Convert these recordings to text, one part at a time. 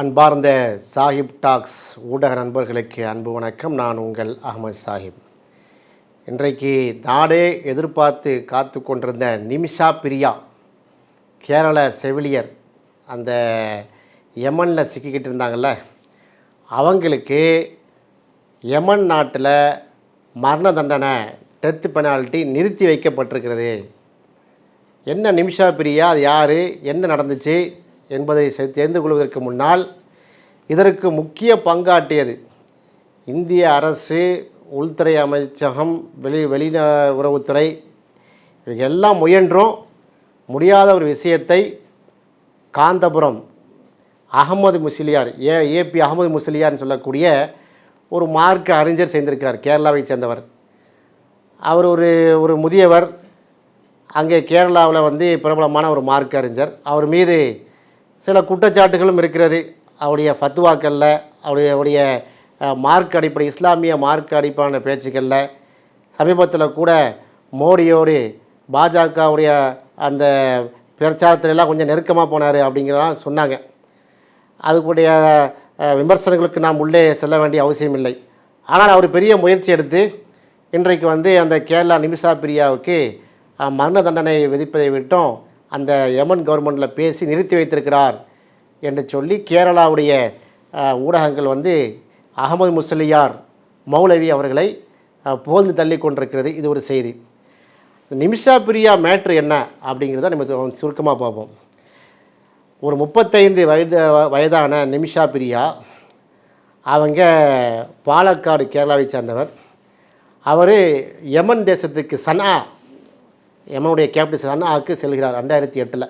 அன்பார்ந்த சாஹிப் டாக்ஸ் ஊடக நண்பர்களுக்கு அன்பு வணக்கம். நான் உங்கள் அகமது சாஹிப். இன்றைக்கு நாடே எதிர்பார்த்து காத்து கொண்டிருந்த நிமிஷா பிரியா கேரள செவிலியர் அந்த யமனில் சிக்கிக்கிட்டு இருந்தாங்கள்ல, அவங்களுக்கு யமன் நாட்டில் மரண தண்டனை டெத் பெனால்ட்டி நிறுத்தி வைக்கப்பட்டிருக்கிறது. என்ன நிமிஷா பிரியா, அது யார், என்ன நடந்துச்சு என்பதை தெரிந்து கொள்வதற்கு முன்னால் இதற்கு முக்கிய பங்காற்றியது இந்திய அரசு, உள்துறை அமைச்சகம், வெளியுறவுத்துறை, இவங்க எல்லாம் முயன்றும் முடியாத ஒரு விஷயத்தை காந்தபுரம் அகமது முஸ்லியார், ஏபி அகமது முஸ்லியார்னு சொல்லக்கூடிய ஒரு மார்க்க அறிஞர் செய்திருக்கார். கேரளாவை சேர்ந்தவர். அவர் ஒரு முதியவர். அங்கே கேரளாவில் பிரபலமான ஒரு மார்க்க அறிஞர். அவர் மீது சில குற்றச்சாட்டுகளும் இருக்கிறது. அவருடைய ஃபத்வாக்களில், அவருடைய மார்க் அடிப்படை, இஸ்லாமிய மார்க் அடிப்படையான பேச்சுக்களில், சமீபத்தில் கூட மோடியோடு பாஜகவுடைய அந்த பிரச்சாரத்திலெல்லாம் கொஞ்சம் நெருக்கமாக போனார் அப்படிங்கிறலாம் சொன்னாங்க. அதுக்குடைய விமர்சனங்களுக்கு நாம் உள்ளே செல்ல வேண்டிய அவசியம் இல்லை. ஆனால் அவர் பெரிய முயற்சி எடுத்து இன்றைக்கு அந்த கேரளா நிமிஷா பிரியாவுக்கு மரண தண்டனை விதிப்பதை விட்டும் அந்த யமன் கவர்மெண்ட்டில் பேசி நிறுத்தி வைத்திருக்கிறார் என்று சொல்லி கேரளாவுடைய ஊடகங்கள் அகமது முஸ்லியார் மௌலவி அவர்களை புகழ்ந்து தள்ளி கொண்டிருக்கிறது. இது ஒரு செய்தி. நிமிஷா பிரியா மேட்ரு என்ன அப்படிங்கிறத நம்ம சுருக்கமாக பார்ப்போம். ஒரு 35 வயதான நிமிஷா பிரியா, அவங்க பாலக்காடு கேரளாவை சேர்ந்தவர். அவர் யமன் தேசத்துக்கு யமனுடைய கேபிட்டல் சனாவுக்கு செல்கிறார் 2008.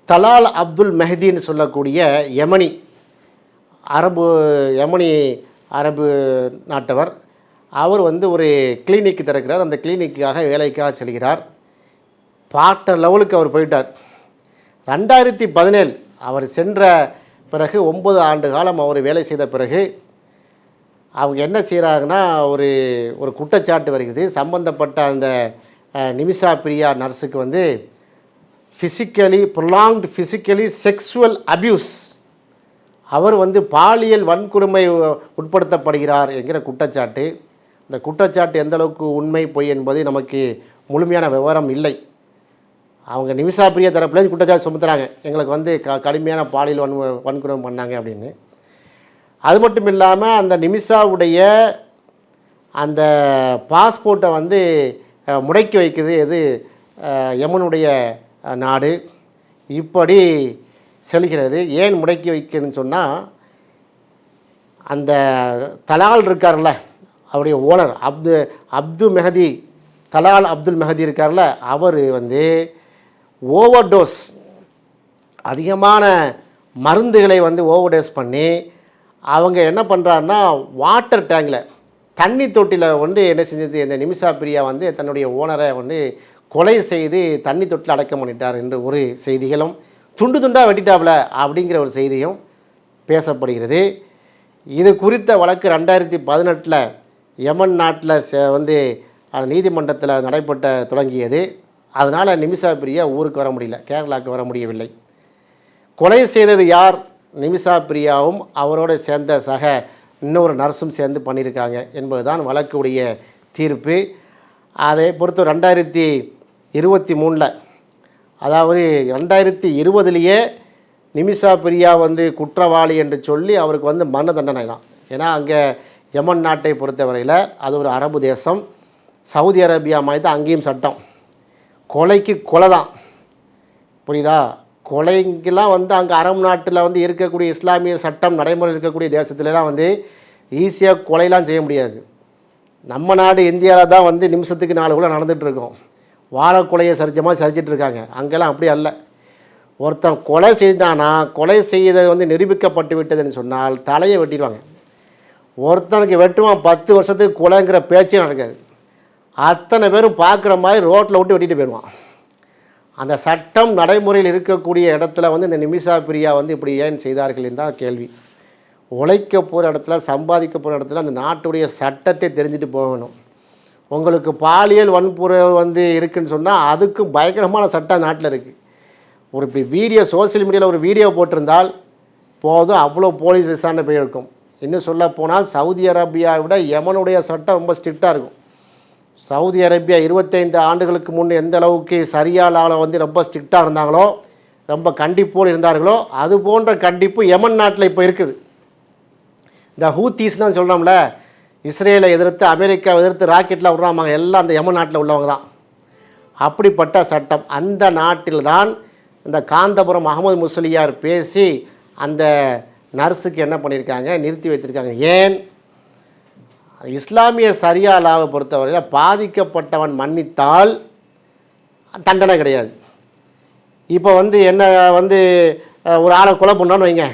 தலால் அப்துல் மெஹதின்னு சொல்லக்கூடிய யமனி அரபு நாட்டவர். அவர் ஒரு கிளினிக் திறக்கிறார். அந்த கிளினிக்காக வேலைக்காக செல்கிறார். பார்ட்டர் லெவலுக்கு அவர் போயிட்டார். 2017 அவர் சென்ற பிறகு 9 ஆண்டு காலம் அவர் வேலை செய்த பிறகு அவங்க என்ன செய்கிறாங்கன்னா, ஒரு குற்றச்சாட்டு வருகிறது. சம்பந்தப்பட்ட அந்த நிமிஷா பிரியா நர்ஸுக்கு ப்ரொலாங்டு ஃபிசிக்கலி செக்ஸுவல் அப்யூஸ், அவர் பாலியல் வன்கொடுமை உட்படுத்தப்படுகிறார் என்கிற குற்றச்சாட்டு. இந்த குற்றச்சாட்டு எந்தளவுக்கு உண்மை பொய் என்பது நமக்கு முழுமையான விவரம் இல்லை. அவங்க நிமிஷா பிரியா தரப்புலேருந்து குற்றச்சாட்டு சுமத்துறாங்க, எங்களுக்கு கடுமையான பாலியல் வன்கொடுமை பண்ணாங்க அப்படின்னு. அது மட்டும் இல்லாமல் அந்த நிமிஷாவுடைய அந்த பாஸ்போர்ட்டை முடக்கி வைக்குது எது யமனுடைய நாடு. இப்படி செல்கிறது. ஏன் முடக்கி வைக்கிறதுன்னு சொன்னால், அந்த தலால் இருக்கார்ல, அவருடைய ஓனர் அப்துல் மெஹதி, தலால் அப்துல் மெஹதி இருக்கார்ல, அவர் ஓவர்டோஸ், அதிகமான மருந்துகளை ஓவர்டோஸ் பண்ணி அவங்க என்ன பண்ணுறாருன்னா, வாட்டர் டேங்கில், தண்ணி தொட்டியில் என்ன செஞ்சது, இந்த நிமிஷா பிரியா தன்னுடைய ஓனரை கொலை செய்து தண்ணி தொட்டில் அடக்கம் பண்ணிட்டார் என்று ஒரு செய்திகளும், துண்டு துண்டாக வெட்டிட்டாப்ல அப்படிங்கிற ஒரு செய்தியும் பேசப்படுகிறது. இது குறித்த வழக்கு 2018 யமன் நாட்டில் அது நீதிமன்றத்தில் தொடங்கியது. அதனால் நிமிஷா பிரியா ஊருக்கு வர முடியல, கேரளாவுக்கு வர முடியவில்லை. கொலை செய்தது யார்? நிமிஷா பிரியாவும் அவரோடு சேர்ந்த இன்னொரு நர்ஸும் சேர்ந்து பண்ணியிருக்காங்க என்பதுதான் வழக்குடைய தீர்ப்பு. அதை பொறுத்த 2023, அதாவது 2020 நிமிஷா பிரியா குற்றவாளி என்று சொல்லி அவருக்கு மரண தண்டனை தான். ஏன்னா அங்கே யமன் நாட்டை பொறுத்தவரையில் அது ஒரு அரபு தேசம். சவுதி அரேபியா மாதிரி தான் அங்கேயும் சட்டம். கொலைக்கு கொலை தான், புரியுதா? கொலைங்கெல்லாம் அங்கே அரபு நாட்டில் இருக்கக்கூடிய இஸ்லாமிய சட்டம் நடைமுறை இருக்கக்கூடிய தேசத்துலலாம் ஈஸியாக கொலைலாம் செய்ய முடியாது. நம்ம நாடு இந்தியாவில் தான் நிமிஷத்துக்கு 4 கொலை நடந்துகிட்ருக்கோம். வாழை கொலையை சரிச்ச மாதிரி சரிச்சிட்ருக்காங்க. அங்கெல்லாம் அப்படி அல்ல. ஒருத்தன் கொலை செய்தானா, கொலை செய்தது நிரூபிக்கப்பட்டு விட்டதுன்னு சொன்னால் தலையை வெட்டிடுவாங்க. ஒருத்தனுக்கு வெட்டுவான் 10 வருஷத்துக்கு கொலைங்கிற பேச்சே நடக்காது. அத்தனை பேரும் பார்க்குற மாதிரி ரோட்டில் விட்டு வெட்டிட்டு போயிடுவான். அந்த சட்டம் நடைமுறையில் இருக்கக்கூடிய இடத்துல இந்த நிமிஷா பிரியா இப்படி ஏன் செய்தார்கள் என்றால் கேள்வி. உழைக்க போகிற இடத்துல, சம்பாதிக்க போகிற இடத்துல அந்த நாட்டுடைய சட்டத்தை தெரிஞ்சுட்டு போகணும். உங்களுக்கு பாலியல் வன்புறை இருக்குதுன்னு சொன்னால் அதுக்கும் பயங்கரமான சட்டம் நாட்டில் இருக்குது. ஒரு இப்படி வீடியோ சோசியல் மீடியாவில் ஒரு வீடியோ போட்டிருந்தால் போதும் அவ்வளோ போலீஸ் விசாரணை போயிருக்கும். இன்னும் சொல்ல போனால் சவுதி அரேபியாவை விட யமனுடைய சட்டம் ரொம்ப ஸ்ட்ரிக்டாக இருக்கும். சவுதி அரேபியா 25 ஆண்டுகளுக்கு முன் எந்த அளவுக்கு சரியாலால் வந்து ரொம்ப ஸ்ட்ரிக்டாக இருந்தாங்களோ, ரொம்ப கண்டிப்போடு இருந்தார்களோ, அது போன்ற கண்டிப்பு யமன் நாட்டில் இப்போ இருக்குது. இந்த ஹூத்தீஸ்னால் சொல்கிறோம்ல, இஸ்ரேலை எதிர்த்து அமெரிக்காவை எதிர்த்து ராக்கெட்லாம் விட்றாங்க, எல்லாம் அந்த யமன் நாட்டில் உள்ளவங்க தான். அப்படிப்பட்ட சட்டம் அந்த நாட்டில் தான் இந்த காந்தபுரம் அகமது முஸ்லியார் பேசி அந்த நர்ஸுக்கு என்ன பண்ணியிருக்காங்க, நிறுத்தி வைத்திருக்காங்க. ஏன்? இஸ்லாமிய சரியா லாவை பொறுத்தவரையில் பாதிக்கப்பட்டவன் மன்னித்தால் தண்டனை கிடையாது. இப்போ வந்து என்ன வந்து ஒரு ஆளை கொலை பண்ணான்னு வைங்க,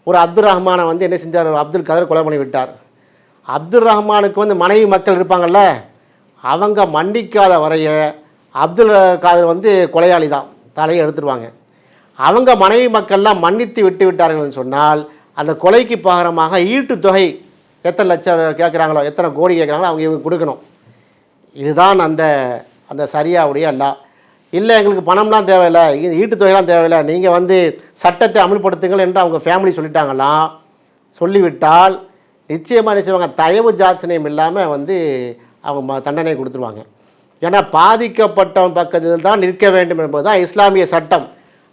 ஒரு அப்துல் ரஹ்மானை வந்து என்ன செஞ்சார், அப்துல் கதர் கொலை பண்ணி விட்டார். அப்துல் ரஹ்மானுக்கு வந்து மனைவி மக்கள் இருப்பாங்கள்ல, அவங்க மன்னிக்காத வரைய அப்துல் காதர் வந்து கொலையாளி தான், தலையை எடுத்துருவாங்க. அவங்க மனைவி மக்கள்லாம் மன்னித்து விட்டு விட்டார்கள்னு சொன்னால் அந்த கொலைக்கு பாகரமாக ஈட்டு தொகை எத்தனை லட்சம் கேட்குறாங்களோ, எத்தனை கோடி கேட்குறாங்களோ அவங்க இவங்க கொடுக்கணும். இதுதான் அந்த அந்த சரியாவுடைய அல்லா. இல்லை எங்களுக்கு பணம்லாம் தேவையில்லை, ஈட்டு தொகைலாம் தேவையில்லை, நீங்கள் வந்து சட்டத்தை அமல்படுத்துங்கள் என்று அவங்க ஃபேமிலி சொல்லிட்டாங்களாம். சொல்லிவிட்டால் நிச்சயமாக நிச்சயமாக தயவு ஜாட்சணியம் இல்லாமல் வந்து அவங்க தண்டனை கொடுத்துருவாங்க. ஏன்னா பாதிக்கப்பட்டவன் பக்கத்தில் தான் நிற்க வேண்டும் என்பது தான் இஸ்லாமிய சட்டம்.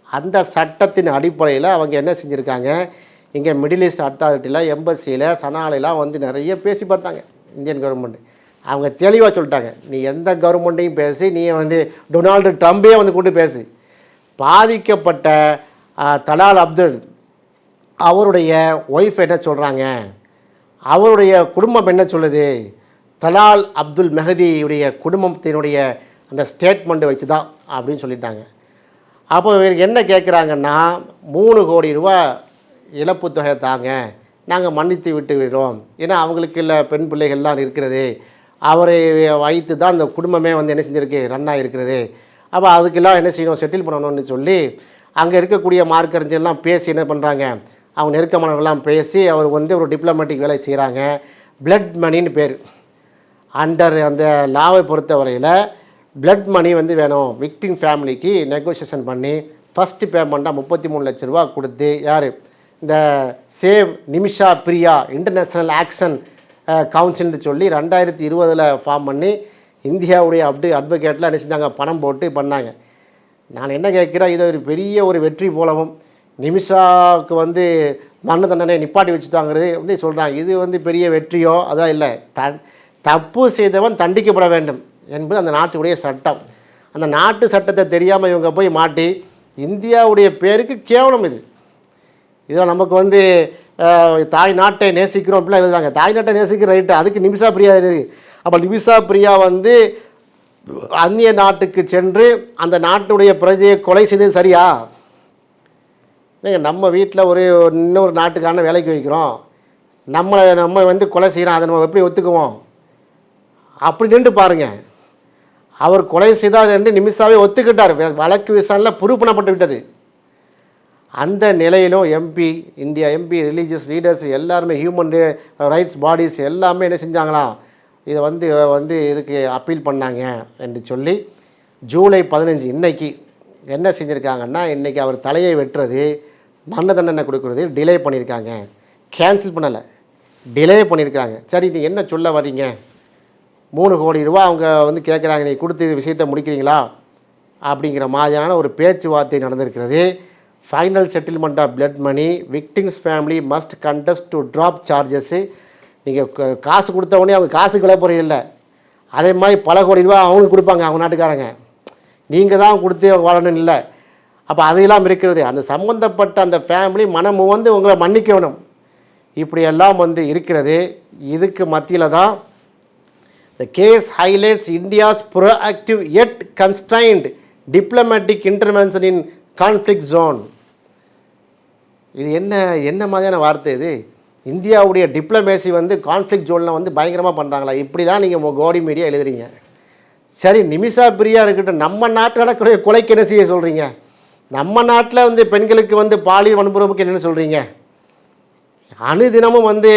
அந்த சட்டத்தின் அடிப்படையில் அவங்க என்ன செஞ்சுருக்காங்க, இங்கே மிடில் ஈஸ்ட் அத்தாரிட்டியில் எம்பசியில் சனாலைலாம் வந்து நிறைய பேசி பார்த்தாங்க இந்தியன் கவர்மெண்ட். அவங்க தெளிவாக சொல்லிட்டாங்க, நீ எந்த கவர்மெண்ட்டையும் பேசி, நீ வந்து டொனால்டு ட்ரம்பே வந்து கூட்டு பேசி, பாதிக்கப்பட்ட தலால் அப்துல் அவருடைய ஒய்ஃப் என்ன சொல்கிறாங்க, அவருடைய குடும்பம் என்ன சொல்லுது, தலால் அப்துல் மெஹதியுடைய குடும்பத்தினுடைய அந்த ஸ்டேட்மெண்ட்டை வச்சு தான் அப்படின்னு சொல்லிட்டாங்க. அப்போ இவருக்கு என்ன கேட்குறாங்கன்னா, 3 கோடி ரூபா இழப்பு தொகை தாங்க, நாங்கள் மன்னித்து விட்டு விடுறோம். ஏன்னா அவங்களுக்கு இல்லை பெண் பிள்ளைகள்லாம் இருக்கிறது, அவரை வைத்து தான் அந்த குடும்பமே வந்து என்ன செஞ்சுருக்கு, ரன் ஆகிருக்கிறது. அப்போ அதுக்கெல்லாம் என்ன செய்யணும், செட்டில் பண்ணணும்னு சொல்லி அங்கே இருக்கக்கூடிய மார்க்கறிஞர்லாம் பேசி என்ன பண்ணுறாங்க, அவங்க நெருக்கமானவர்கள்லாம் பேசி அவர் வந்து ஒரு டிப்ளமேட்டிக் வேலை செய்கிறாங்க. பிளட் மணின்னு பேர். அண்டர் அந்த லாவை பொறுத்தவரையில் பிளட் மணி வந்து வேணும், விக்டிம் ஃபேமிலிக்கு நெகோசியேஷன் பண்ணி ஃபஸ்ட்டு பேமெண்ட்டாக 33 லட்ச ரூபா கொடுத்து, யார் இந்த save Nimisha Priya international action கவுன்சில்னு சொல்லி 2020 ஃபார்ம் பண்ணி இந்தியாவுடைய அட்வொகேட்டில் என்ன செஞ்சாங்க, பணம் போட்டு பண்ணாங்க. நான் என்ன கேட்குறேன், இது ஒரு பெரிய ஒரு வெற்றி போலவும் நிமிஷாவுக்கு வந்து மரண தண்டனை நிப்பாட்டி வச்சுட்டாங்கிறது அப்படி சொல்கிறாங்க. இது வந்து பெரிய வெற்றியோ அதான் இல்லை, தப்பு செய்தவன் தண்டிக்கப்பட வேண்டும் என்பது அந்த நாட்டுடைய சட்டம். அந்த நாட்டு சட்டத்தை தெரியாமல் இவங்க போய் மாட்டி இந்தியாவுடைய பேருக்கு கேவலம் இது. இதில் நமக்கு வந்து தாய் நாட்டை நேசிக்கிறோம் அப்படிலாம் எழுதுறாங்க. தாய் நாட்டை நேசிக்கிற ரைட்டு, அதுக்கு நிமிஷா பிரியா இருக்குது. அப்போ நிமிஷா பிரியா வந்து அந்நிய நாட்டுக்கு சென்று அந்த நாட்டுடைய பிரஜையை கொலை செய்தது சரியா? நம்ம வீட்டில் ஒரு இன்னொரு நாட்டுக்கான வேலைக்கு வைக்கிறோம், நம்ம வந்து கொலை செய்கிறோம், அதை நம்ம எப்படி ஒத்துக்குவோம்? அப்படி நின்று பாருங்கள், அவர் கொலை செய்தார் என்று நிமிஷாவே ஒத்துக்கிட்டார், வழக்கு விசாரணையில் ப்ரூவ் பண்ணப்பட்டு விட்டது. அந்த நிலையிலும் இந்தியா எம்பி ரிலீஜியஸ் லீடர்ஸ் எல்லாருமே ஹியூமன் ரைட்ஸ் பாடிஸ் எல்லாமே என்ன செஞ்சாங்களாம், இதை வந்து இதுக்கு அப்பீல் பண்ணாங்க என்று சொல்லி ஜூலை 15 இன்றைக்கி என்ன செஞ்சுருக்காங்கன்னா, இன்றைக்கி அவர் தலையை வெட்டுறது, மரண தண்டனை கொடுக்குறது டிலே பண்ணியிருக்காங்க. கேன்சல் பண்ணலை, டிலே பண்ணியிருக்காங்க. சரி, நீ என்ன சொல்ல வரீங்க, 3 கோடி ரூபா அவங்க வந்து கேட்குறாங்க, நீ கொடுத்து விஷயத்தை முடிக்கிறீங்களா அப்படிங்கிற மாதிரியான ஒரு பேச்சுவார்த்தை நடந்திருக்கிறது. Final settlement of blood money, victims family must contest to drop charges. நீங்கள் காசு கொடுத்தவொடனே அவங்க காசுக்கு விலை போகிறது இல்லை, அதே மாதிரி பல கோடி ரூபா அவங்களுக்கு கொடுப்பாங்க அவங்க நாட்டுக்காரங்க, நீங்கள் தான் கொடுத்து வாழணும் இல்லை. அப்போ அதையெல்லாம் இருக்கிறது, அந்த சம்மந்தப்பட்ட அந்த ஃபேமிலி மனம் வந்து உங்களை மன்னிக்கணும், இப்படியெல்லாம் வந்து இருக்கிறது. இதுக்கு மத்தியில் தான் the case highlights India's proactive yet constrained diplomatic intervention in conflict zone. இது என்ன மாதிரியான வார்த்தை இது? இந்தியாவுடைய டிப்ளமேசி வந்து கான்ஃப்ளிக்ட் ஜோனில் வந்து பயங்கரமாக பண்ணுறாங்களா? இப்படி தான் நீங்கள் கோடி மீடியா எழுதுறீங்க. சரி, நிமிஷா பிரியா இருக்கட்டும், நம்ம நாட்டில் நடக்கிற கொலைக்கு என்ன செய்ய சொல்கிறீங்க? நம்ம நாட்டில் வந்து பெண்களுக்கு வந்து பாலியல் வன்புணர்வுக்கு என்னென்னு சொல்கிறீங்க? அணுதினமும் வந்து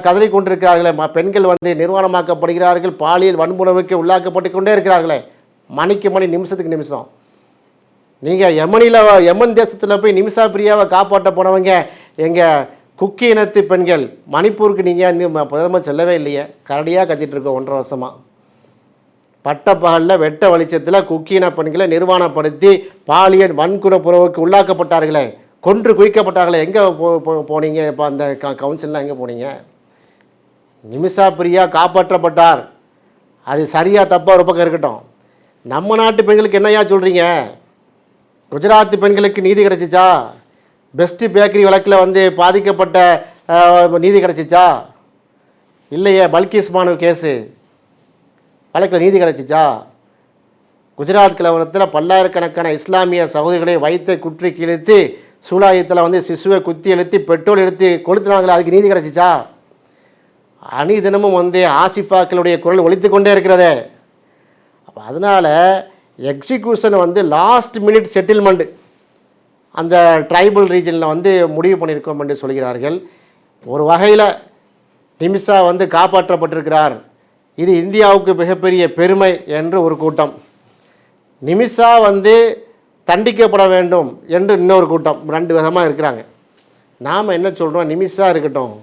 கதறி கொண்டிருக்கிறார்களே பெண்கள் வந்து நிர்வாணமாக்கப்படுகிறார்கள், பாலியல் வன்புணர்வுக்கு உள்ளாக்கப்பட்டு கொண்டே இருக்கிறார்களே, மணிக்கு மணி நிமிஷத்துக்கு நிமிஷம். நீங்கள் யமன் தேசத்தில் போய் நிமிஷா பிரியாவை காப்பாற்ற போனவங்க எங்கள் குக்கி இனத்து பெண்கள் மணிப்பூருக்கு நீங்கள் இன்னும் பிரதமர் செல்லவே இல்லையே, கரடியாக கத்திட்டு இருக்கோம் 1.5 வருஷமாக. பட்டப்பகலில் வெட்ட வெளிச்சத்தில் குக்கியின பெண்களை நிர்வாணப்படுத்தி பாலியல் வன்குண புறவுக்கு உள்ளாக்கப்பட்டார்களே, கொன்று குவிக்கப்பட்டார்களே, எங்கே போனீங்க? இப்போ அந்த கவுன்சில்லாம் எங்கே போனீங்க? நிமிஷா பிரியா காப்பாற்றப்பட்டார். அது சரியாக தப்பாக ஒரு பக்கம் இருக்கட்டும். நம்ம நாட்டு பெண்களுக்கு என்னையா சொல்கிறீங்க? குஜராத் பெண்களுக்கு நீதி கிடைச்சிச்சா? பெஸ்ட்டு பேக்கரி வழக்கில் வந்து பாதிக்கப்பட்ட நீதி கிடைச்சிச்சா? இல்லையே. பல்கிஸ் பானு கேஸு வழக்கில் நீதி கிடைச்சிச்சா? குஜராத் கலவரத்தில் பல்லாயிரக்கணக்கான இஸ்லாமிய சகோதரிகளை வயிற்றை குற்றி கிழித்து சூலாயத்தில் வந்து சிசுவை குத்தி எழுத்தி பெட்ரோல் எடுத்து கொளுத்துனாங்களே, அதுக்கு நீதி கிடைச்சிச்சா? தினமும் வந்து ஆசிஃபாக்களுடைய குரல் ஒலித்து கொண்டே இருக்கிறதே. அப்போ அதனால் எக்ஸிக்யூஷன் வந்து லாஸ்ட் மினிட் செட்டில்மெண்ட் அந்த ட்ரைபல் ரீஜனில் வந்து முடிவு பண்ணியிருக்கோம் என்று சொல்கிறார்கள். ஒரு வகையில் நிமிஷா வந்து காப்பாற்றப்பட்டிருக்கிறார், இது இந்தியாவுக்கு மிகப்பெரிய பெருமை என்று ஒரு கூட்டம். நிமிஷா வந்து தண்டிக்கப்பட வேண்டும் என்று இன்னொரு கூட்டம். 2 விதமாக இருக்கிறாங்க. நாம் என்ன சொல்கிறோம்? நிமிஷா இருக்கட்டும்,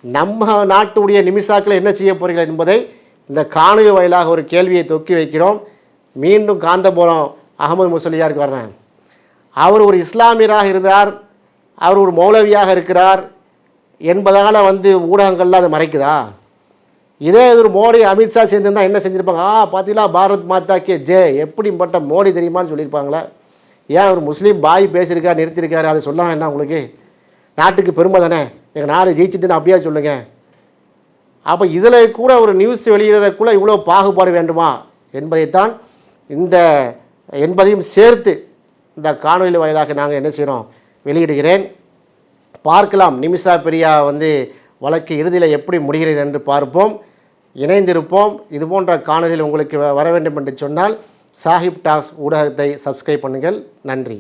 நம்ம நாட்டுடைய நிமிஷாக்களை என்ன செய்ய போகிறீர்கள் என்பதை இந்த காணொலி வாயிலாக ஒரு கேள்வியை தொக்கி வைக்கிறோம். மீண்டும் காந்தபுரம் அகமது முசலியாருக்கு வர்றேன். அவர் ஒரு இஸ்லாமியராக இருந்தார், அவர் ஒரு மௌலவியாக இருக்கிறார் என்பதால் வந்து ஊடகங்கள்லாம் அதை மறைக்குதா? இதே ஒரு மோடி அமித்ஷா சேர்ந்துருந்தால் என்ன செஞ்சுருப்பாங்க? பார்த்தீங்களா, பாரத் மாதா கே ஜெய், எப்படிப்பட்ட மோடி தெரியுமான்னு சொல்லியிருப்பாங்களே. ஏன் ஒரு முஸ்லீம் பாய் பேசியிருக்கார், நிறுத்தியிருக்காரு, அதை சொல்லாமல் என்ன உங்களுக்கு? நாட்டுக்கு பெருமை தானே, எங்கள் நாடு ஜெயிச்சுட்டுன்னு அப்படியே சொல்லுங்கள். அப்போ இதில் கூட ஒரு நியூஸ் வெளியிடக்குள்ள இவ்வளோ பாகுபாடு வேண்டுமா என்பதைத்தான் என்பதையும் சேர்த்து இந்த காணொலி வாயிலாக நாங்கள் என்ன செய்கிறோம், வெளியிடுகிறேன். பார்க்கலாம் நிமிஷா பிரியா வந்து வழக்கு இறுதியில் எப்படி முடிகிறது என்று பார்ப்போம். இணைந்திருப்போம். இது போன்ற காணொலியில் உங்களுக்கு வர வேண்டும் என்று சொன்னால் சாஹிப் டாக்ஸ் ஊடகத்தை சப்ஸ்கிரைப் பண்ணுங்கள். நன்றி.